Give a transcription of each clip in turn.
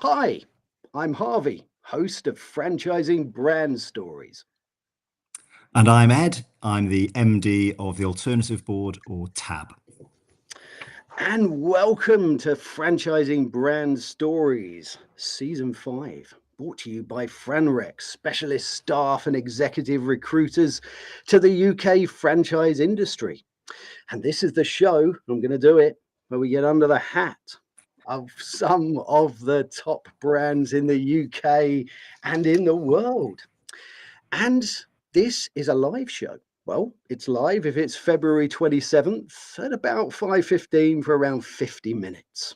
Hi, I'm Harvey, host of Franchising Brand Stories. And I'm Ed. I'm the MD of the Alternative Board, or TAB. And welcome to Franchising Brand Stories, Season 5, brought to you by Franrex, specialist staff and executive recruiters to the UK franchise industry. And this is the show, I'm going to do it, where we get under the hat of some of the top brands in the UK and in the world. And this is a live show. Well, it's live if it's February 27th at about 5:15 for around 50 minutes.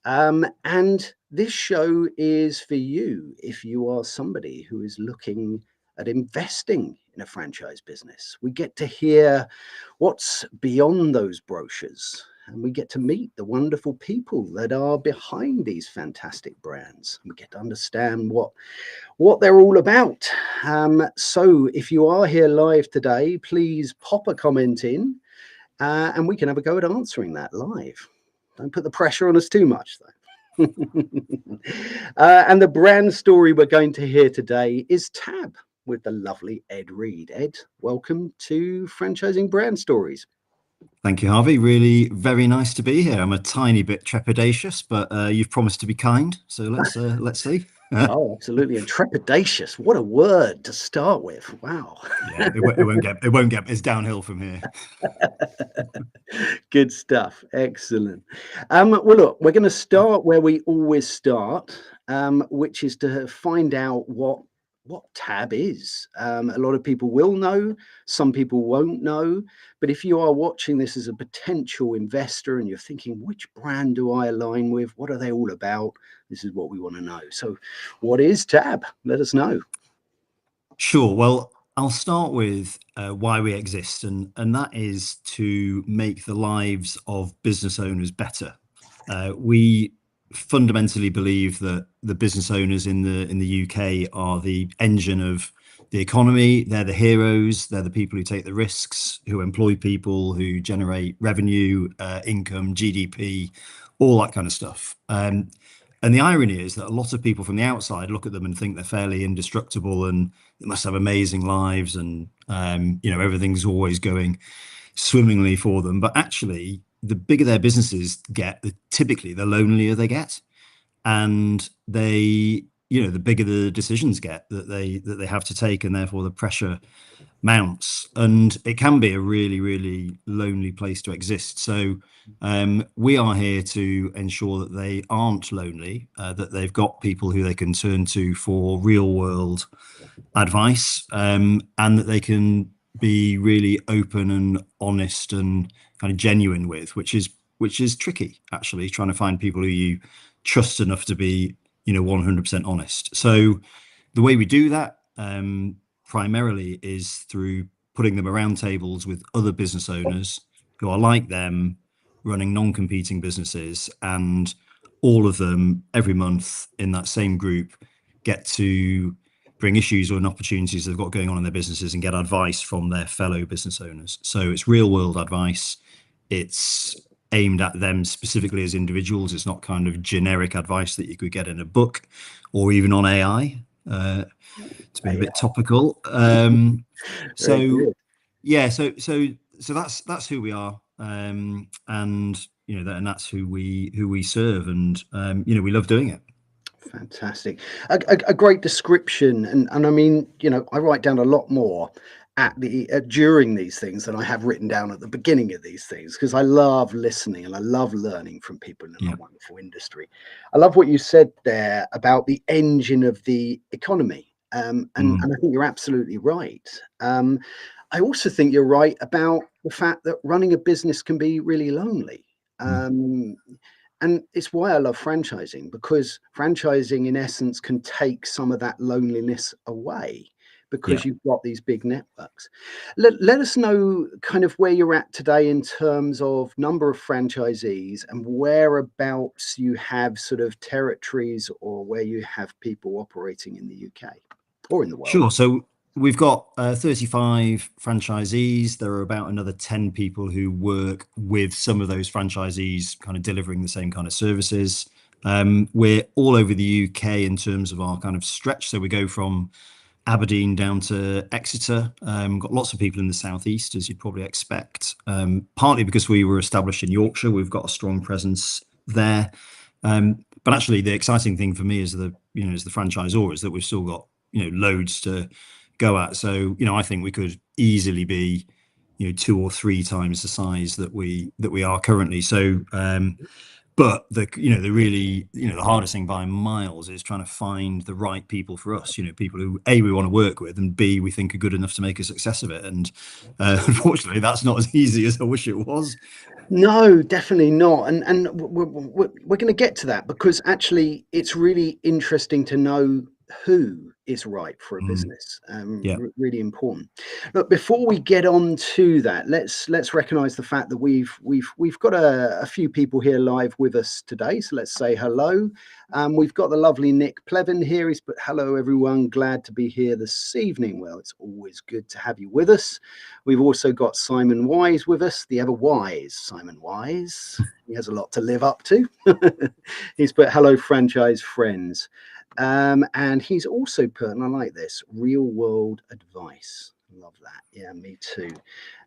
And this show is for you if you are somebody who is looking at investing in a franchise business. We get to hear what's beyond those brochures, and we get to meet the wonderful people that are behind these fantastic brands. We get to understand what they're all about. So if you are here live today, please pop a comment in and we can have a go at answering that live. Don't put the pressure on us too much, though. And the brand story we're going to hear today is TAB with the lovely Ed Reid. Ed, welcome to Franchising Brand Stories. Thank you, Harvey. Really very nice to be here. I'm a tiny bit trepidatious, but you've promised to be kind, so let's see. Oh, absolutely. And trepidatious. What a word to start with. Wow. Yeah, it won't get. It's downhill from here. Good stuff. Excellent. Well, look, we're going to start where we always start, which is to find out what TAB is. A lot of people will know, some people won't know. But if you are watching this as a potential investor and you're thinking, which brand do I align with? What are they all about? This is what we want to know. So what is TAB? Let us know. Sure. Well, I'll start with why we exist, and that is to make the lives of business owners better. We fundamentally believe that the business owners in the UK are the engine of the economy. They're the heroes. They're the people who take the risks, who employ people, who generate revenue, income, GDP, all that kind of stuff. And the irony is that a lot of people from the outside look at them and think they're fairly indestructible and they must have amazing lives and everything's always going swimmingly for them. But actually, the bigger their businesses get, typically the lonelier they get, and the bigger the decisions get that they have to take, and therefore the pressure mounts, and it can be a really, really lonely place to exist. So we are here to ensure that they aren't lonely, that they've got people who they can turn to for real world advice, and that they can be really open and honest and kind of genuine with, which is tricky, actually, trying to find people who you trust enough to be 100% honest. So the way we do that primarily is through putting them around tables with other business owners who are like them, running non-competing businesses, and all of them every month in that same group get to bring issues or opportunities they've got going on in their businesses and get advice from their fellow business owners. So it's real world advice. It's aimed at them specifically as individuals. It's not kind of generic advice that you could get in a book or even on AI. To be a bit topical. So that's who we are, and that's who we serve, and we love doing it. Fantastic. A great description. And I mean, I write down a lot more at the during these things than I have written down at the beginning of these things, because I love listening and I love learning from people in a wonderful industry. I love what you said there about the engine of the economy. And I think you're absolutely right. I also think you're right about the fact that running a business can be really lonely. And it's why I love franchising, because franchising, in essence, can take some of that loneliness away because you've got these big networks. Let us know kind of where you're at today in terms of number of franchisees and whereabouts you have sort of territories or where you have people operating in the UK or in the world. Sure. So we've got 35 franchisees. There are about another 10 people who work with some of those franchisees, kind of delivering the same kind of services. We're all over the UK in terms of our kind of stretch. So we go from Aberdeen down to Exeter. Got lots of people in the southeast, as you'd probably expect. Partly because we were established in Yorkshire, we've got a strong presence there. But actually, the exciting thing for me as the franchisor is that we've still got loads to go at. So I think we could easily be 2 or 3 times the size that we are currently. So but the really the hardest thing by miles is trying to find the right people for us, people who A, we want to work with, and B, we think are good enough to make a success of it. And unfortunately that's not as easy as I wish it was. No, definitely not. And we're going to get to that, because actually it's really interesting to know who is right for a business. Yeah. Really important. Look, before we get on to that, let's recognize the fact that we've got a few people here live with us today. So let's say hello. We've got the lovely Nick Plevin here. He's put, hello everyone, glad to be here this evening. Well, it's always good to have you with us. We've also got Simon Wise with us, the ever wise Simon Wise. He has a lot to live up to. He's put, hello franchise friends. And he's also put, and I like this, real world advice. Love that. Yeah, me too.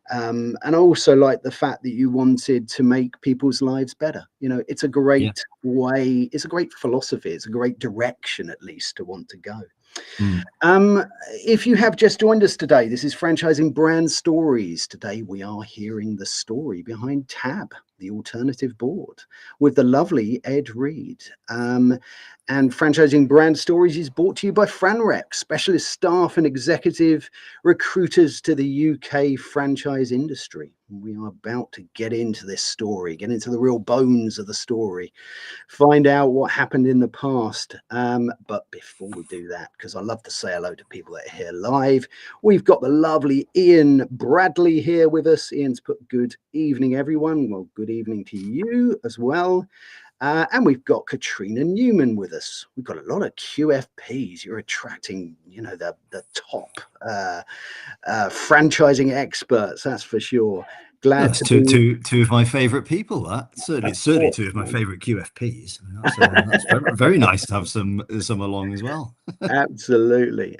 And I also like the fact that you wanted to make people's lives better. It's a great way, it's a great philosophy, it's a great direction, at least, to want to go. If you have just joined us today, this is Franchising Brand Stories. Today we are hearing the story behind TAB, the alternative board, with the lovely Ed Reid. And Franchising Brand Stories is brought to you by FranRec, specialist staff and executive recruiters to the UK franchise industry. We are about to get into this story, get into the real bones of the story, find out what happened in the past. But before we do that, because I love to say hello to people that are here live, we've got the lovely Ian Bradley here with us. Ian's put, good evening, everyone. Well, good evening to you as well. And we've got Katrina Newman with us. We've got a lot of QFPs. You're attracting, the top franchising experts, that's for sure. Glad that's two of my favorite people. It's certainly 2 of my favorite QFPs. That's very, very nice to have some along as well. Absolutely.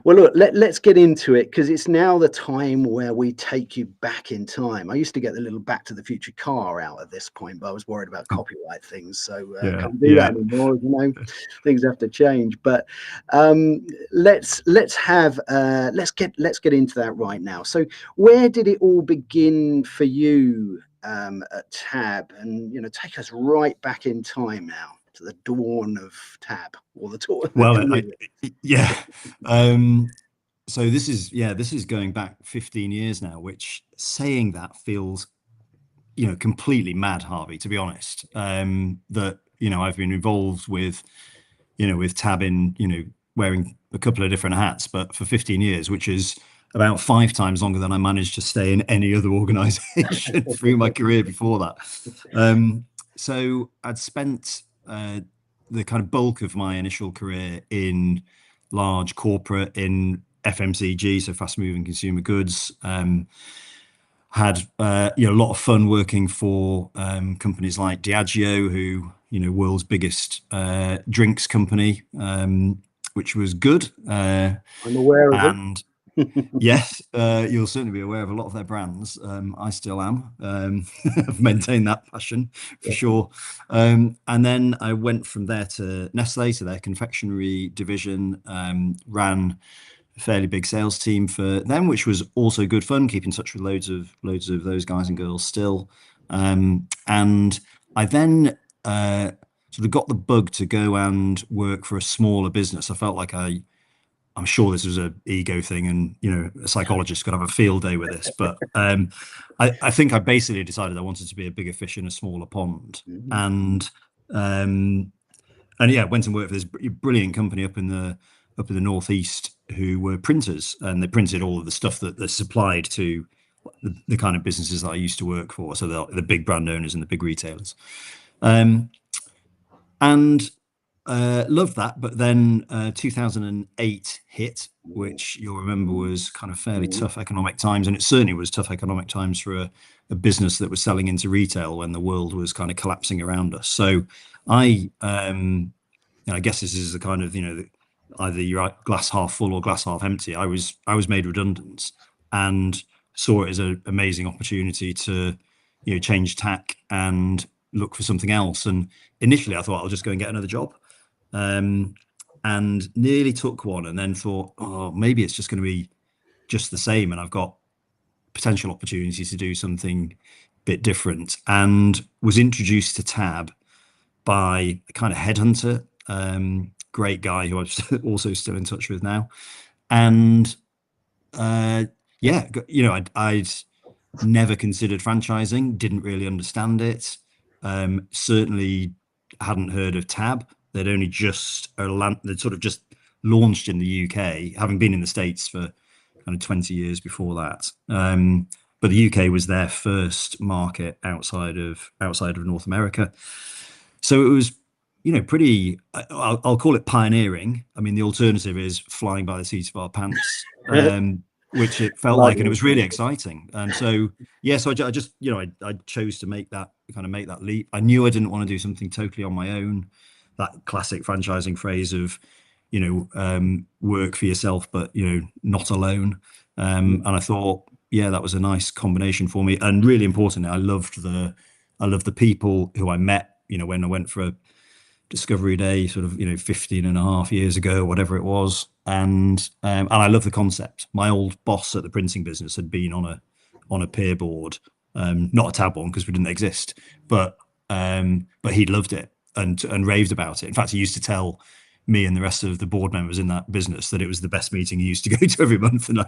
Well, look, let's get into it, because it's now the time where we take you back in time. I used to get the little Back to the Future car out at this point, but I was worried about copyright things, so can't do that anymore. Things have to change. But let's get into that right now. So where did it all begin for you at TAB? And take us right back in time now, to the dawn of TAB, or the dawn. Well, so this is going back 15 years now, which, saying that, feels completely mad, Harvey, to be honest. That I've been involved with TAB in wearing a couple of different hats, but for 15 years, which is about 5 times longer than I managed to stay in any other organization through my career before that. So I'd spent the kind of bulk of my initial career in large corporate, in FMCG, so fast moving consumer goods. Had a lot of fun working for companies like Diageo, who world's biggest drinks company, which was good. I'm aware of it. Yes, you'll certainly be aware of a lot of their brands. I still am. I've maintained that passion for sure. And then I went from there to Nestle, to their confectionery division. Ran a fairly big sales team for them, which was also good fun. Keep in touch with loads of those guys and girls still. And I then sort of got the bug to go and work for a smaller business. I felt like I'm sure this was an ego thing, and a psychologist could have a field day with this, but I think I basically decided I wanted to be a bigger fish in a smaller pond. And went and worked for this brilliant company up in the northeast, who were printers, and they printed all of the stuff that they supplied to the kind of businesses that I used to work for, so the big brand owners and the big retailers. And loved that, but then 2008 hit, which you'll remember was kind of fairly tough economic times, and it certainly was tough economic times for a business that was selling into retail when the world was kind of collapsing around us. So I I guess this is the kind of, either you're glass half full or glass half empty. I was made redundant and saw it as an amazing opportunity to, change tack and look for something else. And initially I thought I'll just go and get another job. Um, and nearly took one and then thought, oh, maybe it's just going to be just the same. And I've got potential opportunities to do something a bit different, and was introduced to Tab by a kind of headhunter, great guy who I'm also still in touch with now. And yeah, I'd never considered franchising, didn't really understand it. Certainly hadn't heard of Tab. They'd only they'd sort of just launched in the UK, having been in the States for kind of 20 years before that. But the UK was their first market outside of North America. So it was, pretty, I'll call it pioneering. I mean, the alternative is flying by the seat of our pants, which it felt like, and it was really exciting. And so, yeah, so I just, I chose to make that leap. I knew I didn't want to do something totally on my own. That classic franchising phrase of, work for yourself, but, not alone. And I thought, yeah, that was a nice combination for me. And really importantly, I loved the people who I met, when I went for a discovery day sort of 15 and a half years ago, whatever it was. And I love the concept. My old boss at the printing business had been on a peer board, not a Tab one because we didn't exist, but he loved it and raved about it. In fact, he used to tell me and the rest of the board members in that business that it was the best meeting he used to go to every month. And I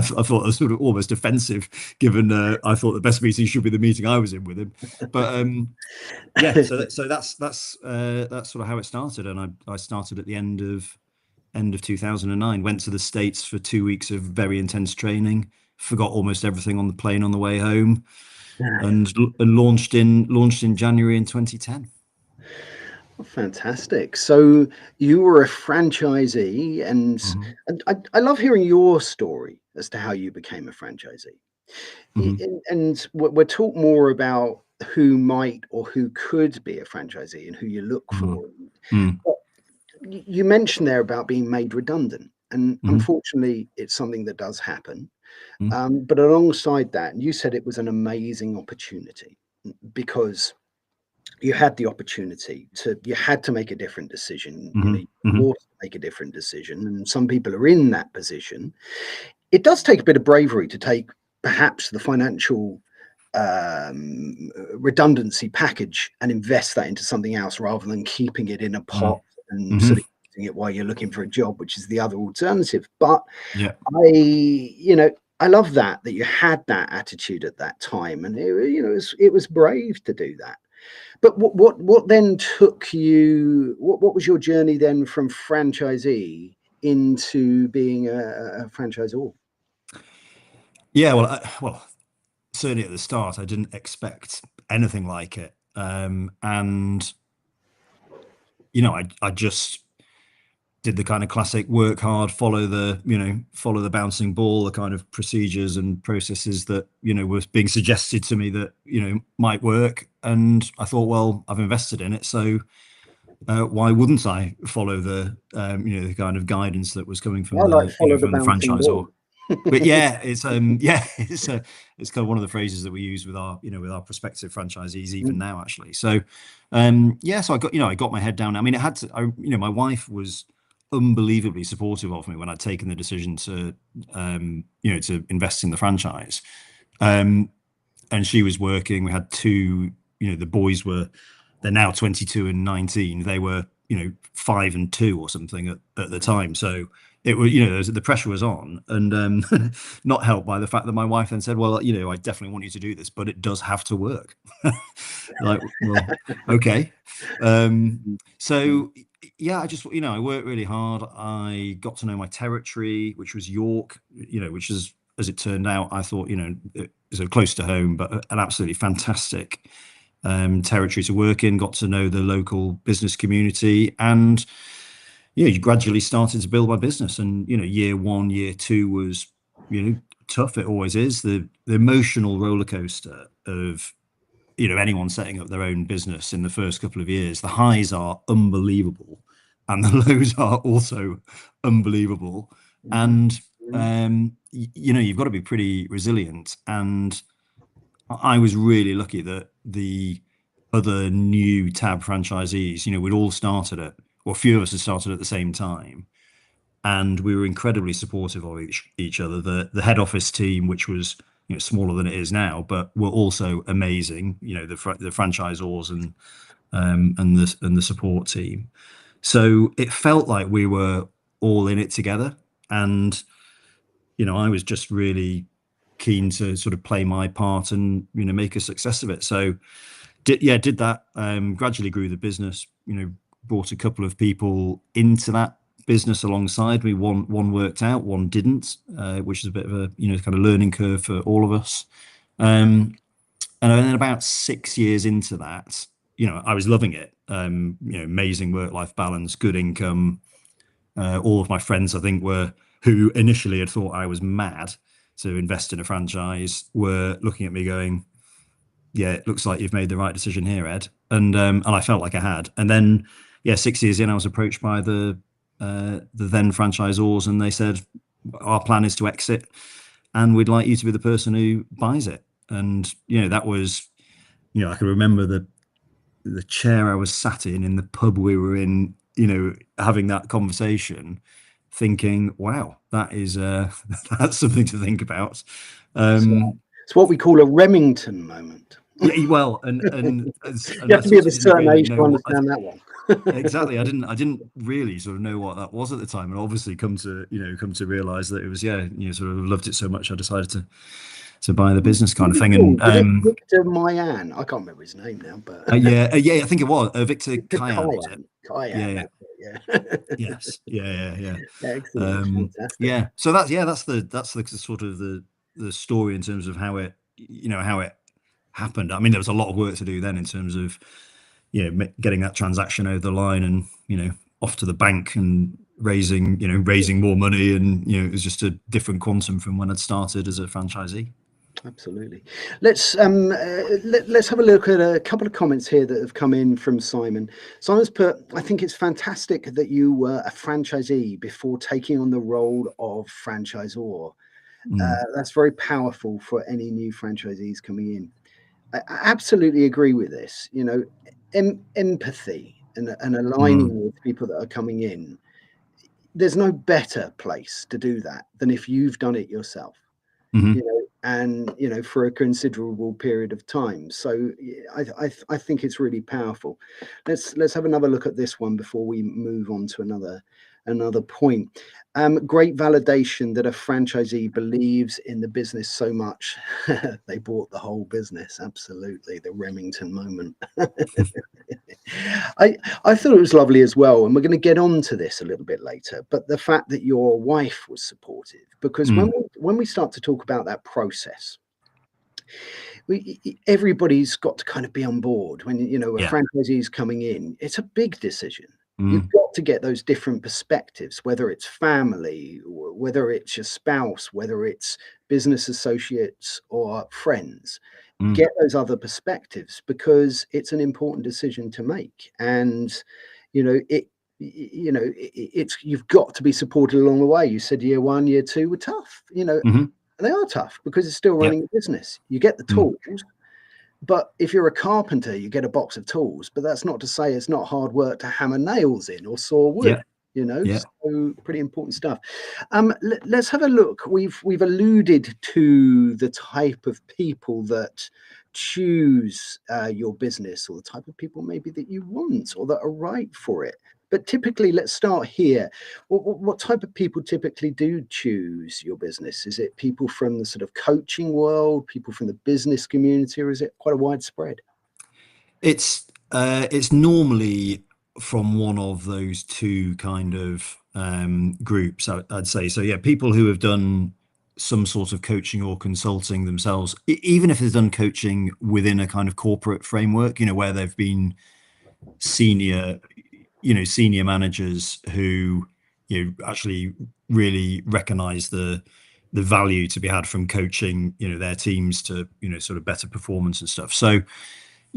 thought that was sort of almost offensive, given I thought the best meeting should be the meeting I was in with him. But yeah, so that's sort of how it started. And I started at the end of 2009. Went to the States for 2 weeks of very intense training. Forgot almost everything on the plane on the way home, and launched in January in 2010. Fantastic. So you were a franchisee, and I love hearing your story as to how you became a franchisee. And we'll talk more about who might or who could be a franchisee and who you look for. But you mentioned there about being made redundant, and unfortunately, it's something that does happen. But alongside that, you said it was an amazing opportunity because you had the opportunity you had to make a different decision. You forced to make a different decision, and some people are in that position. It does take a bit of bravery to take perhaps the financial redundancy package and invest that into something else rather than keeping it in a pot and sort of using it while you're looking for a job, which is the other alternative. But yeah, I love that you had that attitude at that time, and it was brave to do that. But what then took you? What was your journey then from franchisee into being a franchisor? Yeah, well, certainly at the start, I didn't expect anything like it, and I just did the kind of classic work hard, follow the bouncing ball, the kind of procedures and processes that were being suggested to me that might work. And I thought, well, I've invested in it, so why wouldn't I follow the the kind of guidance that was coming from the franchisor? But yeah, it's it's kind of one of the phrases that we use with our prospective franchisees even now, actually. So so I got my head down. I mean, it had to. My wife was unbelievably supportive of me when I'd taken the decision to to invest in the franchise. And she was working. We had two. The boys they're now 22 and 19. They were 5 and 2 or something at the time. So it was the pressure was on, and not helped by the fact that my wife then said, well, I definitely want you to do this, but it does have to work. Like, well, okay. So yeah, I just I worked really hard. I got to know my territory, which was York, which is, as it turned out, I thought it was close to home, but an absolutely fantastic territory to work in. Got to know the local business community, and you gradually started to build my business. And year 1, year 2 was tough. It always is. The emotional roller coaster of anyone setting up their own business in the first couple of years, the highs are unbelievable and the lows are also unbelievable. And you've got to be pretty resilient. And I was really lucky that the other new Tab franchisees, we'd all started or a few of us had started at the same time, and we were incredibly supportive of each other. The head office team, which was smaller than it is now, but were also amazing. The franchisors and the support team. So it felt like we were all in it together, and I was just really keen to sort of play my part and make a success of it. So did that. Gradually grew the business. Brought a couple of people into that business alongside me. One worked out, one didn't, which is a bit of a kind of learning curve for all of us. And then about 6 years into that, I was loving it. Amazing work-life balance, good income. All of my friends, I think, who initially had thought I was mad to invest in a franchise, were looking at me going, "Yeah, it looks like you've made the right decision here, Ed." And I felt like I had. And then, 6 years in, I was approached by the then franchisors, and they said, "Our plan is to exit, and we'd like you to be the person who buys it." And that was, I can remember the chair I was sat in the pub we were in, having that conversation, thinking, "Wow, that is that's something to think about." It's what we call a Remington moment. Yeah, well, and you have to be of a certain age to understand that one. Exactly. I didn't really sort of know what that was at the time, and obviously come to realize that it was, sort of loved it so much I decided to buy the business, kind of thing. And Victor Mayan, I can't remember his name now, but I think it was Victor Kayan, was it? Kayan, yeah. Yes, yeah. Excellent, fantastic. Yeah, so that's the sort of the story in terms of how it happened. I mean, there was a lot of work to do then in terms of getting that transaction over the line and off to the bank and raising more money, and it was just a different quantum from when I'd started as a franchisee. Absolutely. Let's have a look at a couple of comments here that have come in from Simon. Simon's put, "I think it's fantastic that you were a franchisee before taking on the role of franchisor. That's very powerful for any new franchisees coming in." I absolutely agree with this. Empathy and aligning with people that are coming in. There's no better place to do that than if you've done it yourself. And for a considerable period of time. So I think it's really powerful. Let's have another look at this one before we move on to another point. Great validation that a franchisee believes in the business so much they bought the whole business. Absolutely, the Remington moment. I thought it was lovely as well, and we're going to get on to this a little bit later, but the fact that your wife was supportive, because when we start to talk about that process, everybody's got to kind of be on board. When a franchisee is coming in, it's a big decision. You've got to get those different perspectives, whether it's family, whether it's your spouse, whether it's business associates or friends. Get those other perspectives, because it's an important decision to make. And you've got to be supported along the way. You said year 1, year 2 were tough. They are tough because it's still running a business. You get the tools. But if you're a carpenter, you get a box of tools. But that's not to say it's not hard work to hammer nails in or saw wood. So pretty important stuff. Let's have a look. We've alluded to the type of people that choose your business, or the type of people maybe that you want or that are right for it. But typically, let's start here. What type of people typically do choose your business? Is it people from the sort of coaching world, people from the business community, or is it quite a widespread? It's normally from one of those two kind of groups, I'd say. So yeah, people who have done some sort of coaching or consulting themselves, even if they've done coaching within a kind of corporate framework, where they've been senior managers who actually really recognize the value to be had from coaching their teams to sort of better performance and stuff. So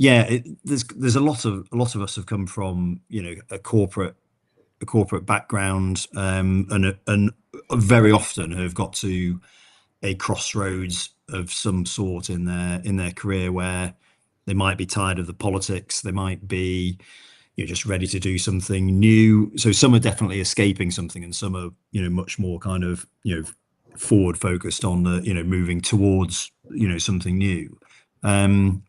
Yeah, there's a lot of us have come from, a corporate background, and very often have got to a crossroads of some sort in their career where they might be tired of the politics, they might be, just ready to do something new. So some are definitely escaping something, and some are, much more kind of, forward focused on the, moving towards, something new. Um,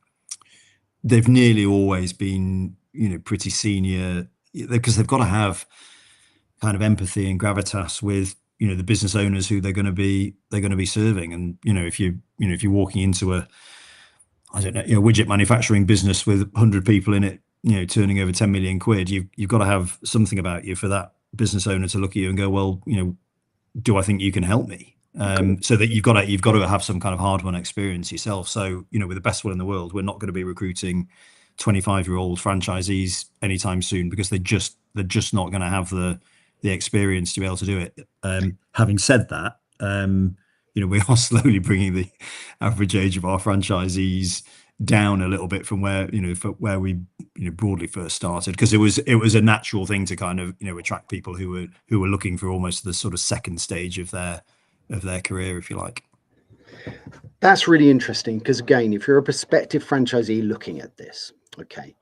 they've nearly always been, pretty senior, because they've got to have kind of empathy and gravitas with, the business owners who they're going to be serving. And if you're walking into a, I don't know, widget manufacturing business with 100 people in it, turning over 10 million quid, you've got to have something about you for that business owner to look at you and go, well, do I think you can help me? So that you've got to have some kind of hard won experience yourself. So, with the best will in the world, we're not going to be recruiting 25-year-old franchisees anytime soon, because they're just not going to have the experience to be able to do it. Having said that, we are slowly bringing the average age of our franchisees down a little bit from where we, broadly first started, because it was a natural thing to kind of, attract people who were looking for almost the sort of second stage of their career, if you like. That's really interesting because, again, if you're a prospective franchisee looking at this, okay,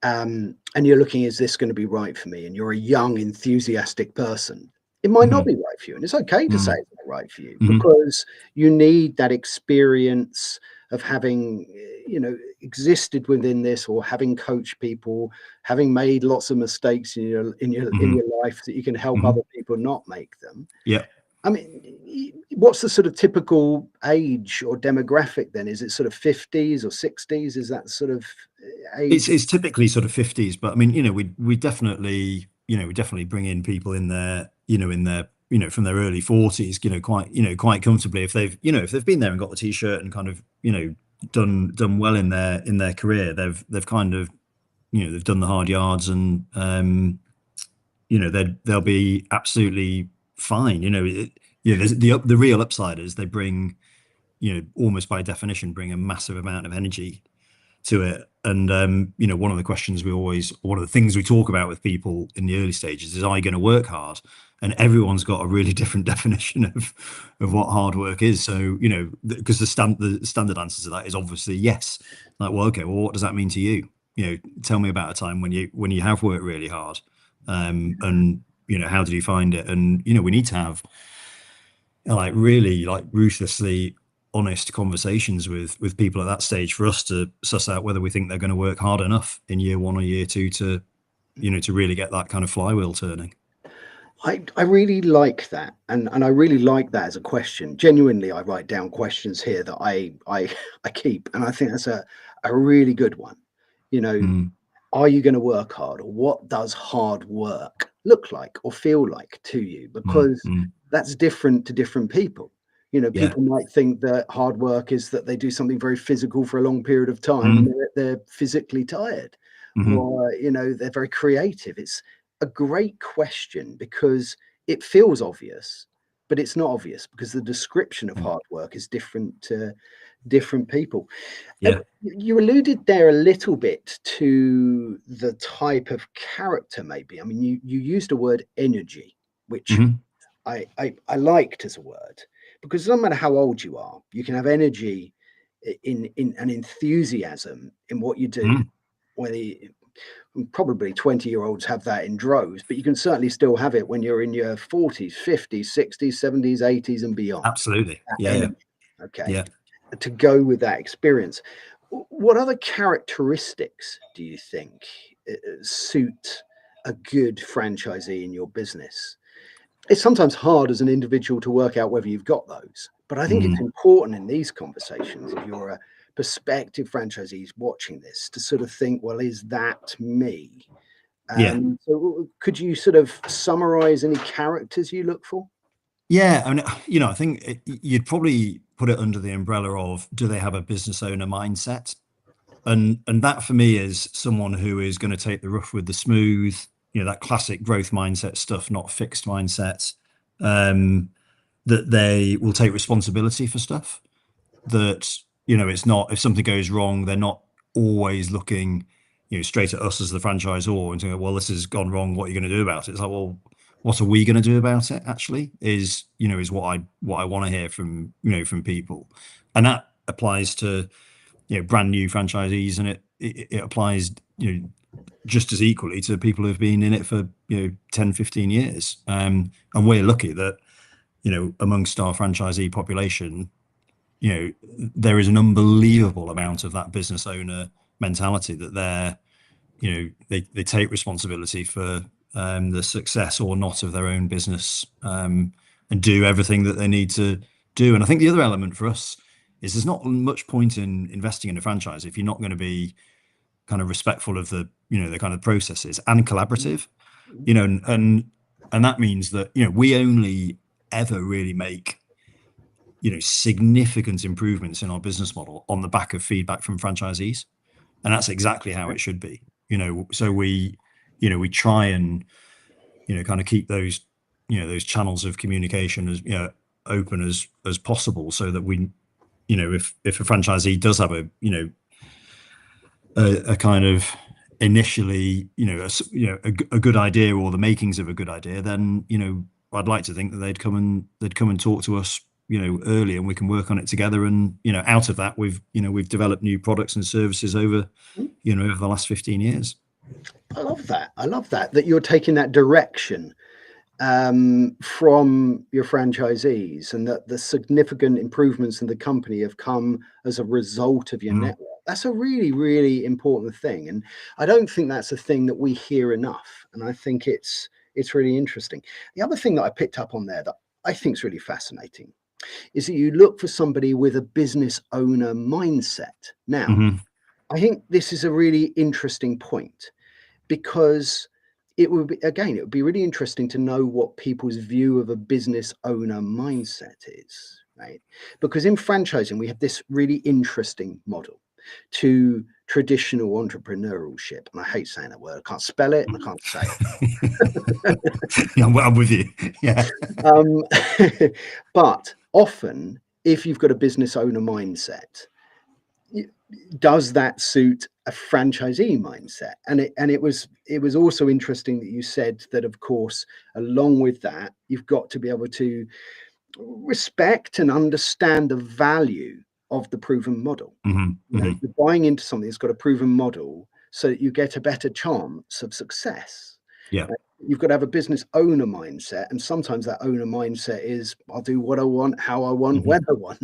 and you're looking, is this going to be right for me? And you're a young, enthusiastic person, it might not Hmm. be right for you. And it's okay to say Hmm. it's not right for you, Hmm. because you need that experience of having, existed within this, or having coached people, having made lots of mistakes in your Hmm. life, that you can help Hmm. other people not make them. Yeah. I mean, what's the sort of typical age or demographic then? Is it sort of 50s or 60s? Is that sort of It's age? it's typically sort of 50s, but I mean, we definitely bring in people from their early 40s, quite comfortably, if they've been there and got the t-shirt and kind of, done well in their career. They've kind of, they've done the hard yards, and they'll be absolutely fine. There's the real upside is they bring, almost by definition, bring a massive amount of energy to it. And one of the questions one of the things we talk about with people in the early stages is, are you going to work hard? And everyone's got a really different definition of what hard work is. So, because the standard answer to that is obviously yes. Like, well, okay, well, what does that mean to you? Tell me about a time when you have worked really hard, and how did you find it? And we need to have, like, really, like, ruthlessly honest conversations with people at that stage for us to suss out whether we think they're going to work hard enough in year one or year two to really get that kind of flywheel turning. I really like that, and I really like that as a question. Genuinely, I write down questions here that I I keep, and I think that's a really good one. You know, Mm, are you going to work hard, or what does hard work look like or feel like to you? mm, Because mm. that's different to different people. Yeah. People might think that hard work is that they do something very physical for a long period of time and Mm, they're physically tired, mhm. or they're very creative. It's a great question because it feels obvious, but it's not obvious, because the description of Mm. hard work is different to different people. Yeah. You alluded there a little bit to the type of character, maybe. I mean, you used the word energy, which Hmm. I liked as a word, because no matter how old you are, you can have energy in an enthusiasm in what you do. Mm. Whether probably 20-year-olds have that in droves, but you can certainly still have it when you're in your 40s, 50s, 60s, 70s, 80s, and beyond. Absolutely. That Yeah. Yeah. energy, okay, Yeah. to go with that experience. What other characteristics do you think suit a good franchisee in your business? It's sometimes hard as an individual to work out whether you've got those, but I think it's Mm. important in these conversations, if you're a prospective franchisee watching this, to sort of think, well, is that me? Yeah. So could you sort of summarize any characters you look for? Yeah. I mean, I think you'd probably put it under the umbrella of, do they have a business owner mindset? And that for me is someone who is going to take the rough with the smooth, that classic growth mindset stuff, not fixed mindset. Um, that they will take responsibility for stuff. That, it's not, if something goes wrong, they're not always looking, straight at us as the franchisor and saying, well, this has gone wrong. What are you going to do about it? It's like, well, what are we going to do about it? Actually, is what I want to hear from from people, and that applies to brand new franchisees, and it applies just as equally to people who've been in it for 10, 15 years. And we're lucky that amongst our franchisee population, there is an unbelievable amount of that business owner mentality that they take responsibility for the success or not of their own business, and do everything that they need to do. And I think the other element for us is there's not much point in investing in a franchise if you're not going to be kind of respectful of the the kind of processes and collaborative, and that means that we only ever really make significant improvements in our business model on the back of feedback from franchisees, and that's exactly how it should be. So we try and kind of keep those those channels of communication as open as possible, so that we if a franchisee does have a kind of initially a good idea or the makings of a good idea, then I'd like to think that they'd come and talk to us early, and we can work on it together. And out of that, we've developed new products and services over over the last 15 years. I love that you're taking that direction from your franchisees, and that the significant improvements in the company have come as a result of your network. That's a really, really important thing, and I don't think that's a thing that we hear enough, and I think it's really interesting. The other thing that I picked up on there that I think is really fascinating is that you look for somebody with a business owner mindset. Now, I think this is a really interesting point, because it would be really interesting to know what people's view of a business owner mindset is, right? Because in franchising, we have this really interesting model to traditional entrepreneurship. And I hate saying that word. I can't spell it and I can't say it. Yeah, I'm with you. Yeah. But often, if you've got a business owner mindset, does that suit a franchisee mindset? And it was also interesting that you said that, of course, along with that, you've got to be able to respect and understand the value of the proven model. You're buying into something that's got a proven model so that you get a better chance of success. Yeah. You've got to have a business owner mindset, and sometimes that owner mindset is, I'll do what I want, how I want, when I want.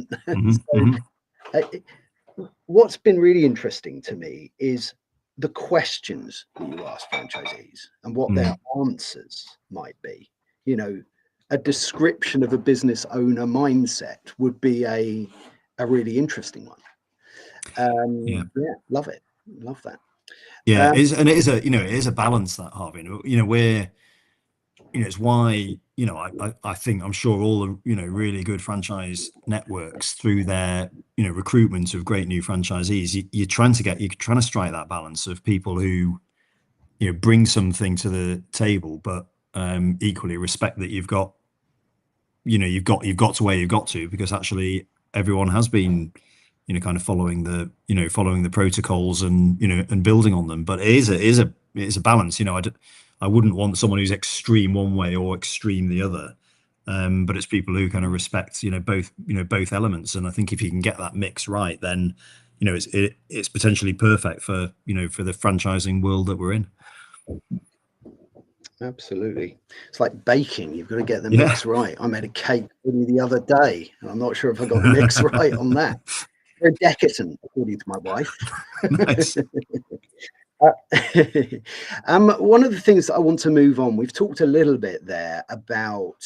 What's been really interesting to me is the questions that you ask franchisees and what their answers might be. A description of a business owner mindset would be a really interesting one. Yeah, love it. Love that. Yeah, it is a balance, that, Harvey. It's why I think, I'm sure all the really good franchise networks, through their recruitment of great new franchisees, you're trying to strike that balance of people who bring something to the table, but equally respect that you've got to where you've got to, because actually everyone has been kind of following the protocols and and building on them. But it is a balance. I wouldn't want someone who's extreme one way or extreme the other, but it's people who kind of respect both elements. And I think if you can get that mix right, then it's potentially perfect for for the franchising world that we're in. Absolutely. It's like baking. You've got to get the mix right. I made a cake the other day, and I'm not sure if I got the mix right on that. Very decadent, according to my wife. Nice. One of the things that I want to move on, we've talked a little bit there about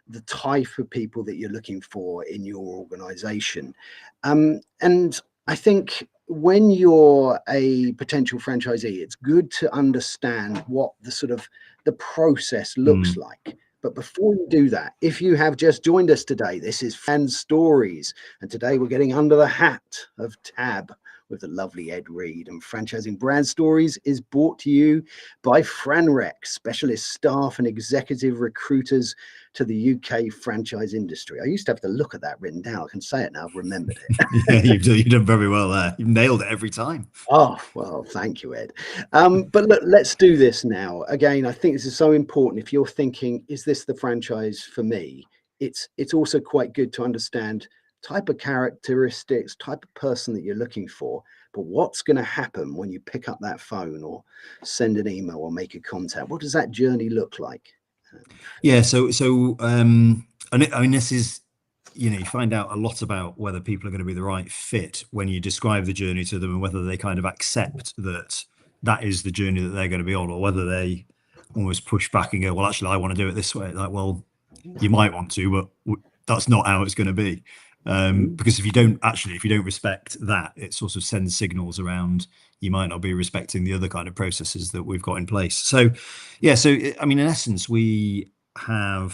the type of people that you're looking for in your organization. And I think when you're a potential franchisee, it's good to understand what the process looks like. But before you do that, if you have just joined us today, this is Fan Stories, and today we're getting under the hat of Tab with the lovely Ed Reid. And Franchising Brand Stories is brought to you by Franrex, specialist staff and executive recruiters to the UK franchise industry. I used to have to look at that written down. I can say it now, I've remembered it. Yeah, you've done very well there. You've nailed it every time. Oh, well, thank you, Ed. But look, let's do this now. Again, I think this is so important. If you're thinking, is this the franchise for me? It's also quite good to understand type of characteristics, type of person that you're looking for, but what's going to happen when you pick up that phone or send an email or make a contact? What does that journey look like? Yeah, I mean, this is, you find out a lot about whether people are going to be the right fit when you describe the journey to them, and whether they kind of accept that that is the journey that they're going to be on, or whether they almost push back and go, well, actually, I want to do it this way. Like, well, you might want to, but that's not how it's going to be. Because if you don't respect that, it sort of sends signals around you might not be respecting the other kind of processes that we've got in place. So, yeah, I mean, in essence, we've got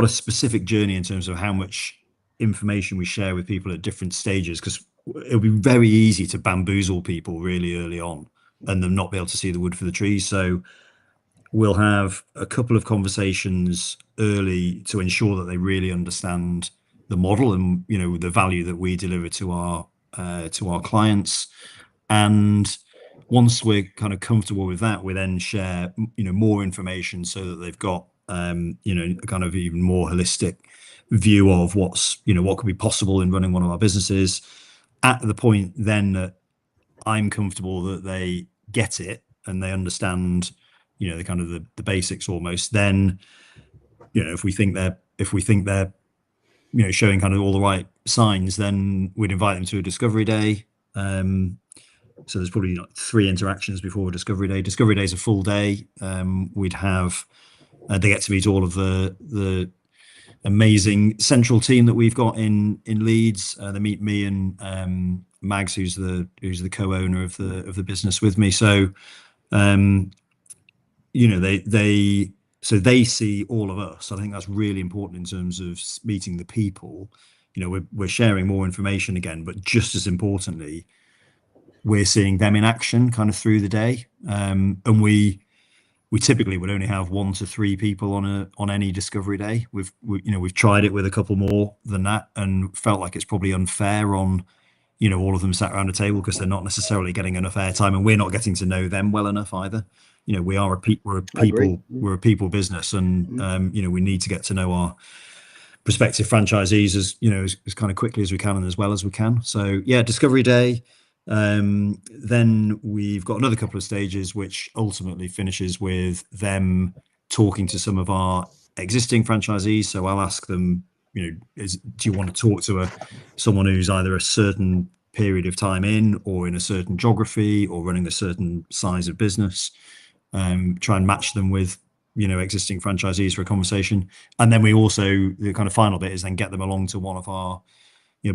a specific journey in terms of how much information we share with people at different stages, because it'll be very easy to bamboozle people really early on and them not be able to see the wood for the trees. So we'll have a couple of conversations early to ensure that they really understand the model and the value that we deliver to our clients. And once we're kind of comfortable with that, we then share more information so that they've got a kind of even more holistic view of what could be possible in running one of our businesses, at the point then that I'm comfortable that they get it and they understand the kind of the basics almost. Then if we think they're showing kind of all the right signs, then we'd invite them to a discovery day. So there's probably 3 interactions before a discovery day. Discovery day is a full day. We'd have they get to meet all of the amazing central team that we've got in Leeds. They meet me and Mags, who's the co-owner of the business with me. So they see all of us. I think that's really important in terms of meeting the people. We're sharing more information again, but just as importantly, we're seeing them in action kind of through the day. And we typically would only have 1 to 3 people on any discovery day. We've tried it with a couple more than that and felt like it's probably unfair on all of them sat around a table, because they're not necessarily getting enough airtime, and we're not getting to know them well enough either. We're a people business, and we need to get to know our prospective franchisees as kind of quickly as we can and as well as we can. So yeah, discovery day. Then we've got another couple of stages, which ultimately finishes with them talking to some of our existing franchisees. So I'll ask them, do you want to talk to someone who's either a certain period of time in, or in a certain geography, or running a certain size of business? Try and match them with existing franchisees for a conversation. And then we also, the kind of final bit is then get them along to one of our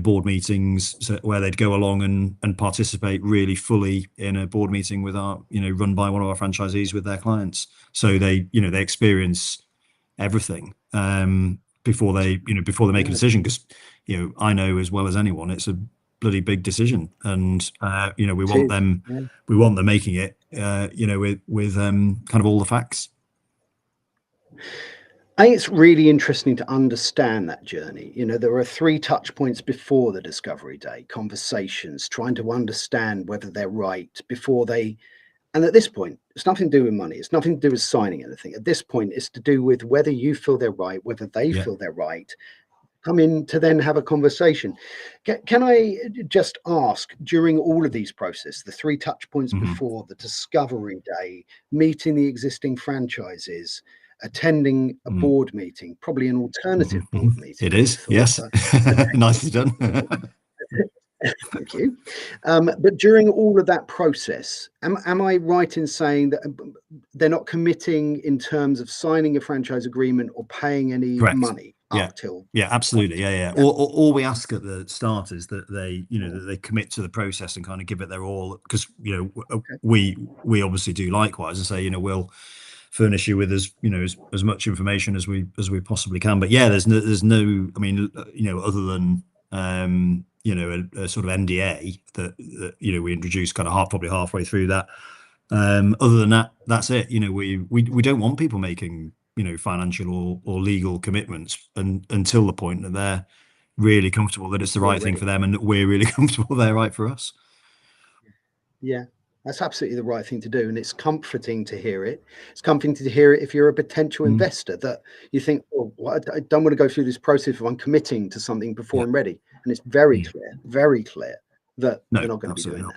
board meetings, where they'd go along and participate really fully in a board meeting with our run by one of our franchisees with their clients. So they experience everything before they make a decision, because I know as well as anyone it's a bloody big decision, and we want them making it with kind of all the facts. I think it's really interesting to understand that journey. There are 3 touch points before the discovery day: conversations, trying to understand whether they're right before they, and at this point, it's nothing to do with money. It's nothing to do with signing anything. At this point, it's to do with whether you feel they're right, whether they feel they're right. Come in to then have a conversation. Can I just ask, during all of these processes, the 3 touch points before the discovery day, meeting the existing franchises, attending a board meeting, probably an alternative board meeting? It is, yes. Nicely done. Thank you. But during all of that process, am I right in saying that they're not committing in terms of signing a franchise agreement or paying any money up till? Yeah, absolutely. Yeah. All we ask at the start is that they, that they commit to the process and kind of give it their all, because we obviously do likewise, and say we'll furnish you with as much information as we possibly can. But yeah, there's no I mean, other than a sort of NDA that we introduced kind of probably halfway through that. Other than that, that's it. We don't want people making financial or legal commitments until the point that they're really comfortable that it's the right thing for them, and that we're really comfortable they're right for us. Yeah, that's absolutely the right thing to do. And it's comforting to hear it. It's comforting to hear it if you're a potential investor, that you think, oh, well, I don't want to go through this process if I'm committing to something before I'm ready. And it's very clear that No, you're not going to be doing not.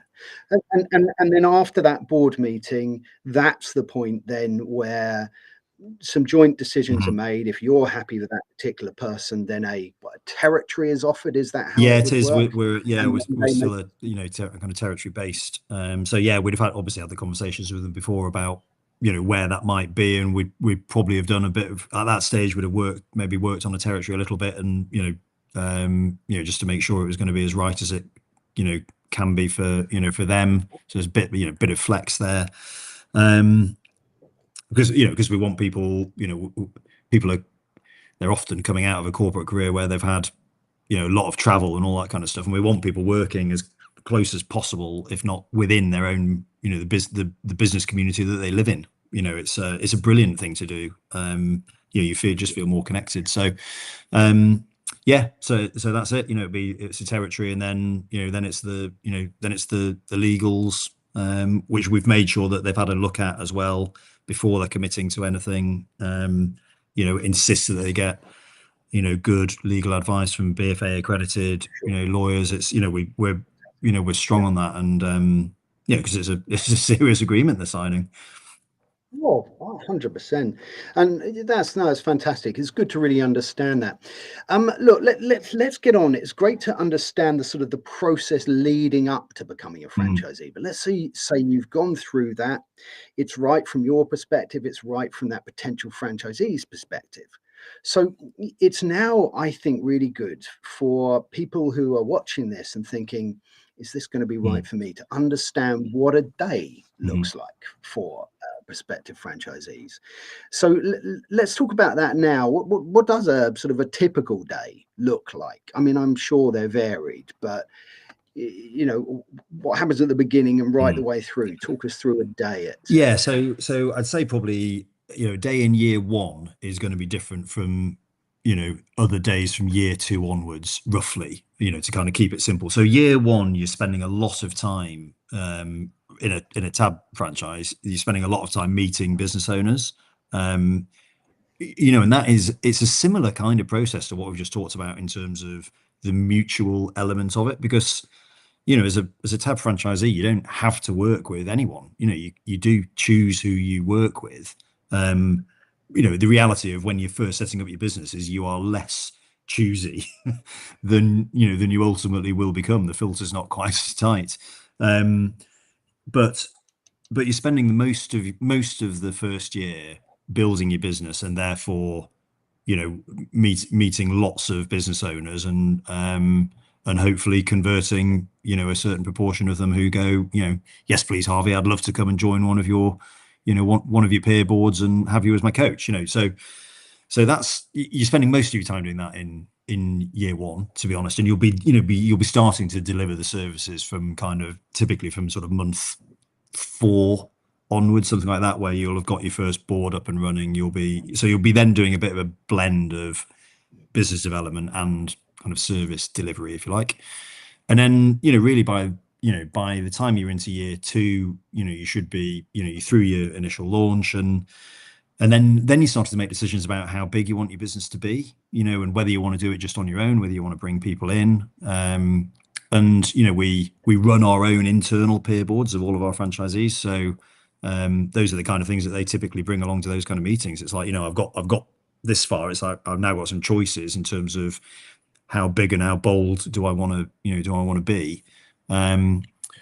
that. And then after that board meeting, that's the point then where some joint decisions are made. If you're happy with that particular person, then a territory is offered. Is that how it would work? We're still a kind of territory based. So yeah, we'd have obviously had the conversations with them before about where that might be, and we'd probably have done a bit of, at that stage, would have worked on a territory a little bit, and just to make sure it was going to be as right as it can be for for them. So there's a bit of flex there. Because we want people, they're often coming out of a corporate career where they've had, a lot of travel and all that kind of stuff. And we want people working as close as possible, if not within their own, the business community that they live in. It's a brilliant thing to do. You feel more connected. So, so that's it. It's a territory, and then, then it's the legals, which we've made sure that they've had a look at as well before they're committing to anything. Insist that they get good legal advice from BFA accredited lawyers. It's we're strong on that, and because it's a serious agreement they're signing. Oh, 100%. And that's fantastic. It's good to really understand that. Look, let's get on. It's great to understand the sort of the process leading up to becoming a franchisee. But let's say you've gone through that. It's right from your perspective. It's right from that potential franchisee's perspective. So it's now, I think, really good for people who are watching this and thinking, is this going to be right for me, to understand what a day looks like for prospective franchisees? So let's talk about that now. What does a sort of a typical day look like? I mean, I'm sure they're varied, but what happens at the beginning and right the way through? Talk us through a day. So I'd say probably a day in year one is going to be different from other days from year two onwards, roughly, to kind of keep it simple. So year one, you're spending a lot of time in a tab franchise. You're spending a lot of time meeting business owners, and it's a similar kind of process to what we've just talked about in terms of the mutual element of it, because as a tab franchisee, you don't have to work with anyone. You do choose who you work with. The reality of when you're first setting up your business is you are less choosy than you ultimately will become. The filter's not quite as tight, but you're spending most of the first year building your business, and therefore meeting lots of business owners, and hopefully converting a certain proportion of them who go, yes please Harvey, I'd love to come and join one of your one of your peer boards and have you as my coach. So that's, you're spending most of your time doing that in year one, to be honest, and you'll be starting to deliver the services from typically from sort of month 4 onwards, something like that, where you'll have got your first board up and running. You'll be then doing a bit of a blend of business development and kind of service delivery, if you like. And then really by the time you're into year 2, you should be you're through your initial launch, and then you start to make decisions about how big you want your business to be, and whether you want to do it just on your own, whether you want to bring people in. And we run our own internal peer boards of all of our franchisees, so those are the kind of things that they typically bring along to those kind of meetings. It's like, I've got this far. It's like I've now got some choices in terms of how big and how bold do I want to be.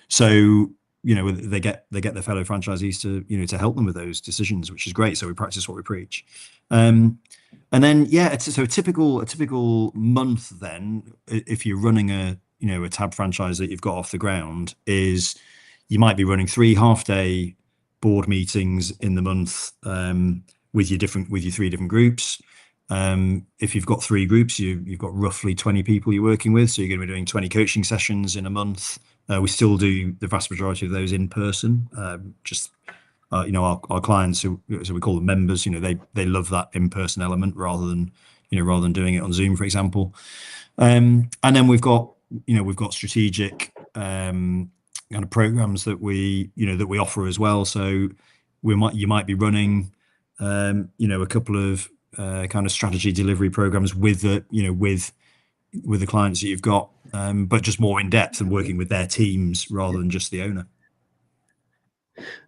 So they get their fellow franchisees to help them with those decisions, which is great. So we practice what we preach. And then so a typical month then, if you're running a tab franchise that you've got off the ground, is you might be running 3 half-day board meetings in the month with your 3 different groups. If you've got three groups, you've got roughly 20 people you're working with. So you're going to be doing 20 coaching sessions in a month. We still do the vast majority of those in person. Just our clients, so we call them members, they love that in-person element rather than doing it on Zoom, for example. And then we've got strategic kind of programs that we offer as well. So you might be running a couple of kind of strategy delivery programs with the clients that you've got, but just more in depth and working with their teams rather than just the owner.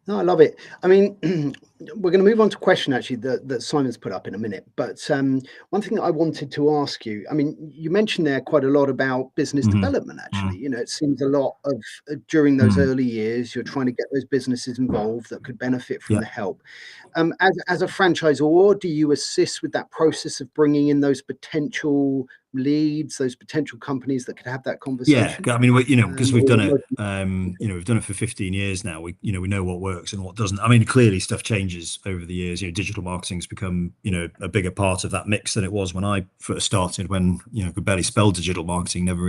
No, I love it. I mean, we're going to move on to a question actually that Simon's put up in a minute. But one thing that I wanted to ask you, I mean, you mentioned there quite a lot about business development, actually. It seems a lot of during those early years, you're trying to get those businesses involved that could benefit from Yeah. the help. As a franchisor, do you assist with that process of bringing in those potential leads, those potential companies that could have that conversation? Yeah, I mean, because we've done it, we've done it for 15 years now. We know what works and what doesn't. I mean, clearly stuff changes over the years. Digital marketing's become, a bigger part of that mix than it was when I first started, when, could barely spell digital marketing, never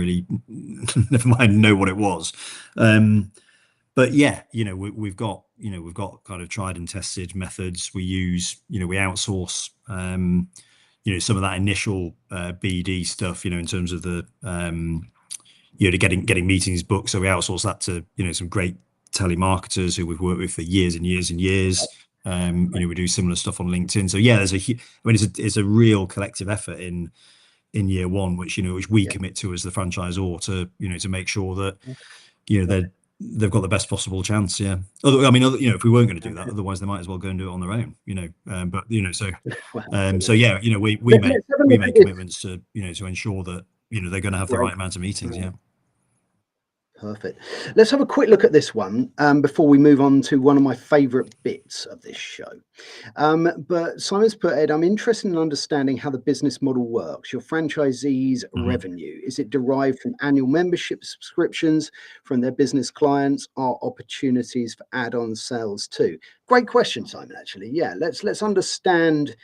mind know what it was. But yeah, we've got kind of tried and tested methods. We outsource, some of that initial BD stuff, in terms of the to getting meetings booked. So we outsource that to some great telemarketers who we've worked with for years and years and years. We do similar stuff on LinkedIn. So yeah, it's a real collective effort in year one, which we commit to as the franchisor to make sure that they've got the best possible chance. Yeah. If we weren't going to do that, otherwise they might as well go and do it on their own. So yeah, we make commitments to ensure that they're going to have the right amount of meetings. Yeah. Perfect. Let's have a quick look at this one before we move on to one of my favourite bits of this show. But Simon's put, Ed, I'm interested in understanding how the business model works. Your franchisees' revenue, is it derived from annual membership subscriptions from their business clients, or opportunities for add-on sales too? Great question, Simon, actually. Yeah, let's understand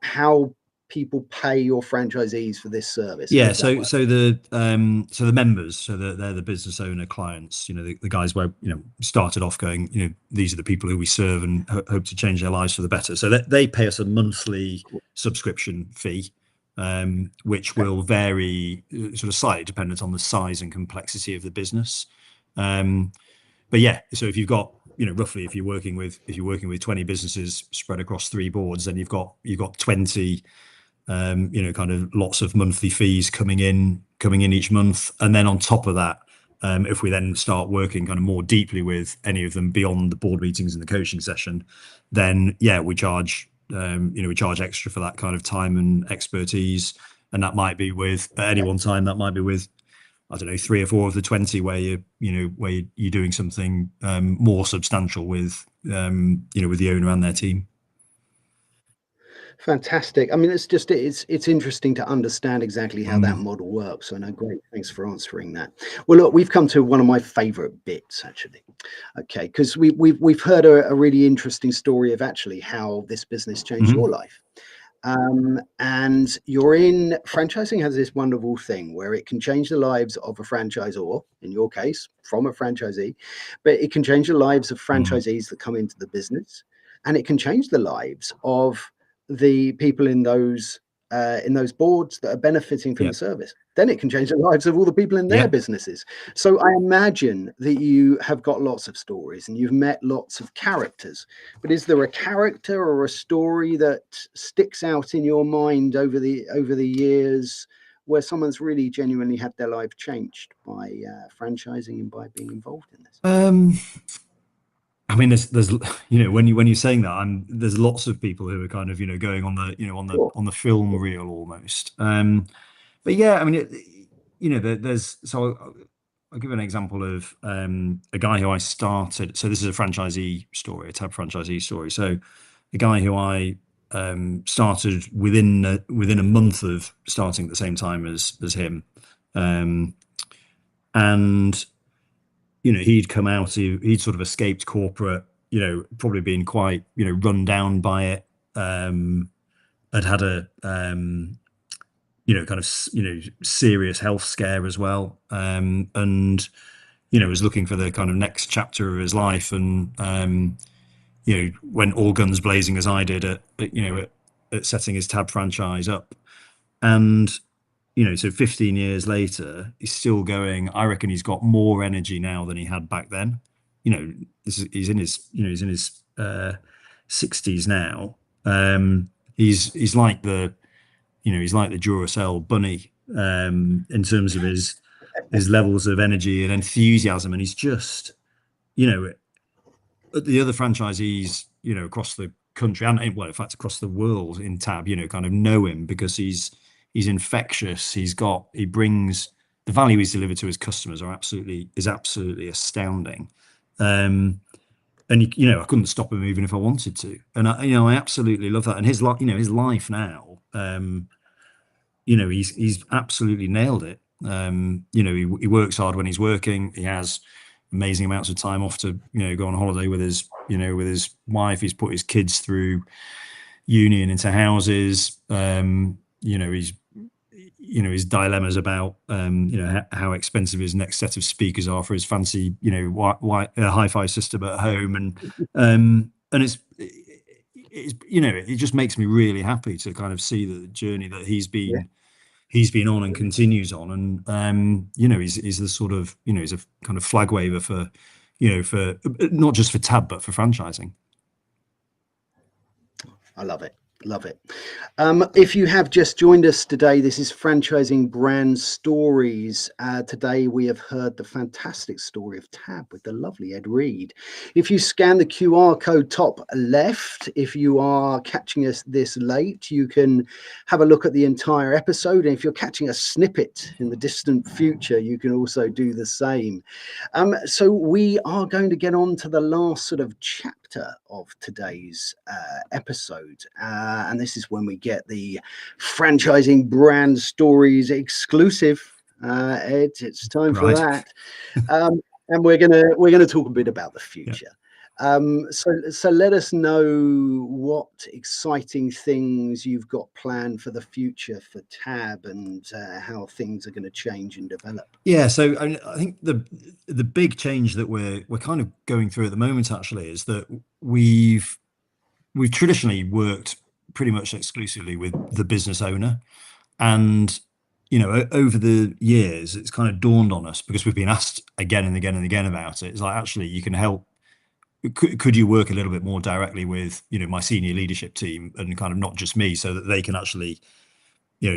how people pay your franchisees for this service. Yeah, so the members, they're the business owner clients, the guys where started off going, these are the people who we serve and hope to change their lives for the better. So they pay us a monthly subscription fee, which will vary sort of slightly dependent on the size and complexity of the business. But yeah, so if you've got roughly, if you're working with 20 businesses spread across 3 boards, then you've got 20 kind of lots of monthly fees coming in each month. And then on top of that, if we then start working kind of more deeply with any of them beyond the board meetings and the coaching session, then yeah, we charge extra for that kind of time and expertise. And that might be at any one time, that might be with, I don't know, 3 or 4 of the 20 where you're doing something more substantial with with the owner and their team. Fantastic. I mean, it's interesting to understand exactly how that model works. So no, great. Thanks for answering that. Well, look, we've come to one of my favorite bits, actually. Okay, because we've heard a really interesting story of actually how this business changed your life. And franchising has this wonderful thing where it can change the lives of a franchisor, in your case, from a franchisee, but it can change the lives of franchisees that come into the business, and it can change the lives of the people in those boards that are benefiting from the service. Then it can change the lives of all the people in their businesses. So I imagine that you have got lots of stories and you've met lots of characters, but is there a character or a story that sticks out in your mind over the years where someone's really genuinely had their life changed by franchising and by being involved in this? I mean, there's when you're saying that, there's lots of people who are kind of going on the on the film reel almost. But yeah, I mean, there's I'll give an example of a guy who I started. So this is a franchisee story, a type franchisee story. So a guy who I started within a month of starting at the same time as him, and he'd come out, he'd sort of escaped corporate, probably been quite, run down by it. had a kind of serious health scare as well, and was looking for the kind of next chapter of his life, and went all guns blazing as I did at setting his Tab franchise up. And so 15 years later, he's still going. I reckon he's got more energy now than he had back then. He's in his 60s now. He's like the Duracell bunny, in terms of his levels of energy and enthusiasm, and he's just the other franchisees across the country, and well, in fact across the world in Tab, kind of know him because he's infectious. He brings the value he's delivered to his customers is absolutely astounding. And I couldn't stop him even if I wanted to. And I absolutely love that. And his life now, he's absolutely nailed it. He works hard when he's working. He has amazing amounts of time off to go on holiday with his wife. He's put his kids through uni and into houses. His dilemmas about how expensive his next set of speakers are for his fancy hi-fi system at home, and it just makes me really happy to kind of see the journey that he's been on and continues on. And he's the sort of he's a kind of flag waver for for not just for Tab but for franchising. I love it. Love it. If you have just joined us today, this is Franchising Brand Stories. Today we have heard the fantastic story of Tab with the lovely Ed Reid. If you scan the QR code top left, if you are catching us this late, you can have a look at the entire episode. And if you're catching a snippet in the distant future, you can also do the same. So we are going to get on to the last sort of chapter of today's episode, and this is when we get the Franchising Brand Stories exclusive. Ed, it's time for that, and we're gonna talk a bit about the future. So let us know what exciting things you've got planned for the future for Tab, and how things are going to change and develop. Yeah, so I think the big change that we're kind of going through at the moment actually is that we've traditionally worked pretty much exclusively with the business owner, and over the years it's kind of dawned on us, because we've been asked again and again and again about it. It's like, actually, you can help. Could you work a little bit more directly with my senior leadership team, and kind of not just me, so that they can actually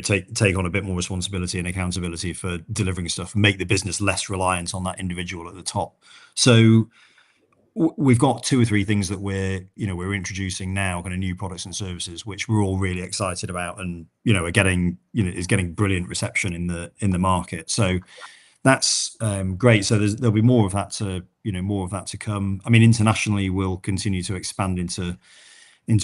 take on a bit more responsibility and accountability for delivering stuff, make the business less reliant on that individual at the top. So we've got 2 or 3 things that we're introducing now, kind of new products and services, which we're all really excited about, and are getting is getting brilliant reception in the market. So that's great. So there'll be more of that to come. I mean, internationally, we'll continue to expand into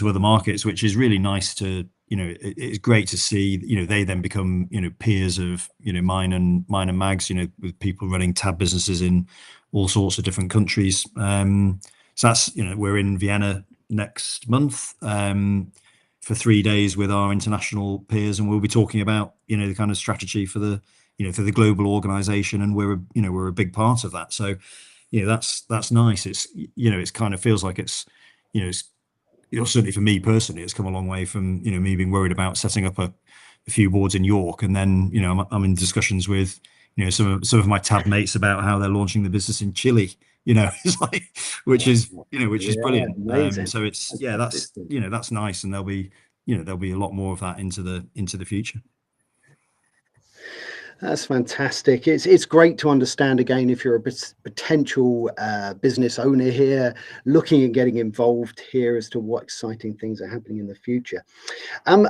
other markets, which is really nice to it's great to see. They then become peers of mine and Mag's, with people running Tab businesses in all sorts of different countries. So that's we're in Vienna next month for 3 days with our international peers, and we'll be talking about the kind of strategy for the for the global organization, and we're a big part of that. So that's nice. It's it's kind of feels like it's certainly for me personally, it's come a long way from me being worried about setting up a few boards in York, and then I'm in discussions with some of my Tab mates about how they're launching the business in Chile. It's like, which is brilliant. So it's that's nice, and there'll be a lot more of that into the future. That's fantastic. It's great to understand again, if you're a potential business owner here, looking at getting involved here, as to what exciting things are happening in the future.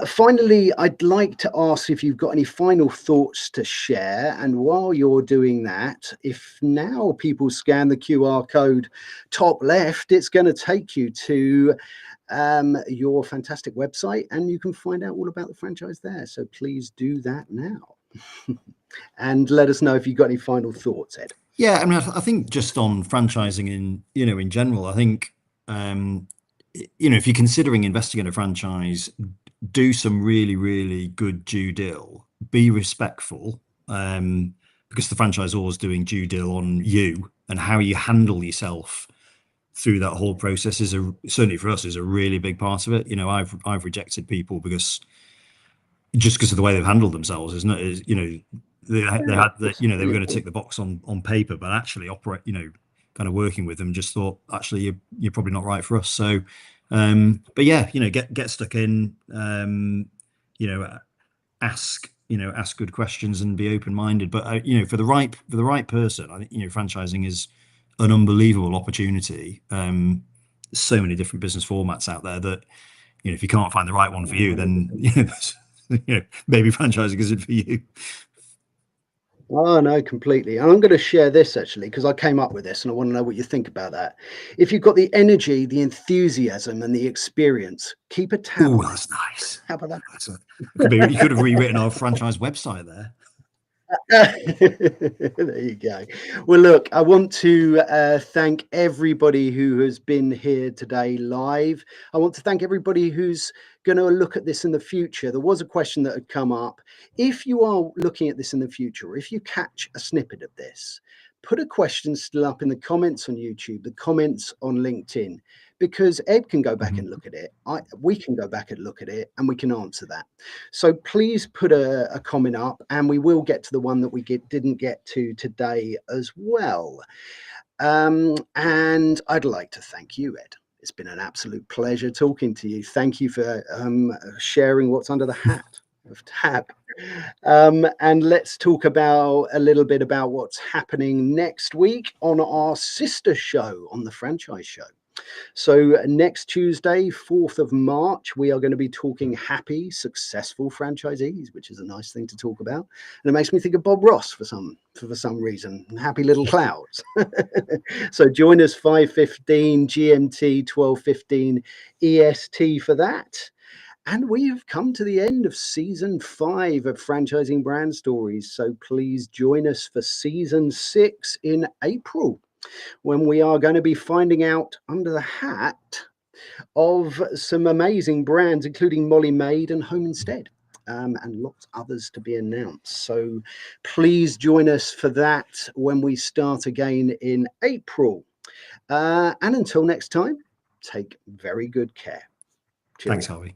Finally, I'd like to ask if you've got any final thoughts to share. And while you're doing that, if now people scan the QR code top left, it's going to take you to your fantastic website, and you can find out all about the franchise there. So please do that now. And let us know if you've got any final thoughts, Ed. Yeah, I mean, I think just on franchising in general, I think if you're considering investing in a franchise, do some really, really good due dil, be respectful, because the franchisor is doing due dil on you, and how you handle yourself through that whole process is certainly for us is a really big part of it. You know, I've rejected people because of the way they've handled themselves, isn't it? Is, you know, they had the, you know, they were going to tick the box on paper, but actually operate, you know, kind of working with them, just thought actually you're probably not right for us. So, but yeah, you know, get stuck in, you know, ask good questions and be open minded. But you know, for the right person, I think, you know, franchising is an unbelievable opportunity. So many different business formats out there that, you know, if you can't find the right one for you, then you know, maybe franchising isn't for you. Oh, no, completely. And I'm going to share this actually, because I came up with this and I want to know what you think about that. If you've got the energy, the enthusiasm, and the experience, keep a tab Oh, on it. that's nice. How about You could have rewritten our franchise website there. that? There you go. Well, look, I want to thank everybody who has been here today live. I want to thank everybody who's going to look at this in the future. There was a question that had come up. If you are looking at this in the future, or if you catch a snippet of this, put a question still up in the comments on YouTube, the comments on LinkedIn, because Ed can go back and look at it. We can go back and look at it, and we can answer that. So please put a comment up, and we will get to the one that we didn't get to today as well. And I'd like to thank you, Ed. It's been an absolute pleasure talking to you. Thank you for sharing what's under the hat of TAP. And let's talk about a little bit about what's happening next week on our sister show on the Franchise Show. So next Tuesday, 4th of March, we are going to be talking happy, successful franchisees, which is a nice thing to talk about. And it makes me think of Bob Ross for some reason. Happy little clouds. So join us 5:15 GMT, 12:15 EST for that. And we've come to the end of season 5 of Franchising Brand Stories. So please join us for season 6 in April, when we are going to be finding out under the hat of some amazing brands, including Molly Maid and Home Instead, and lots others to be announced. So please join us for that when we start again in April. And until next time, take very good care. Cheerio. Thanks, Harvey.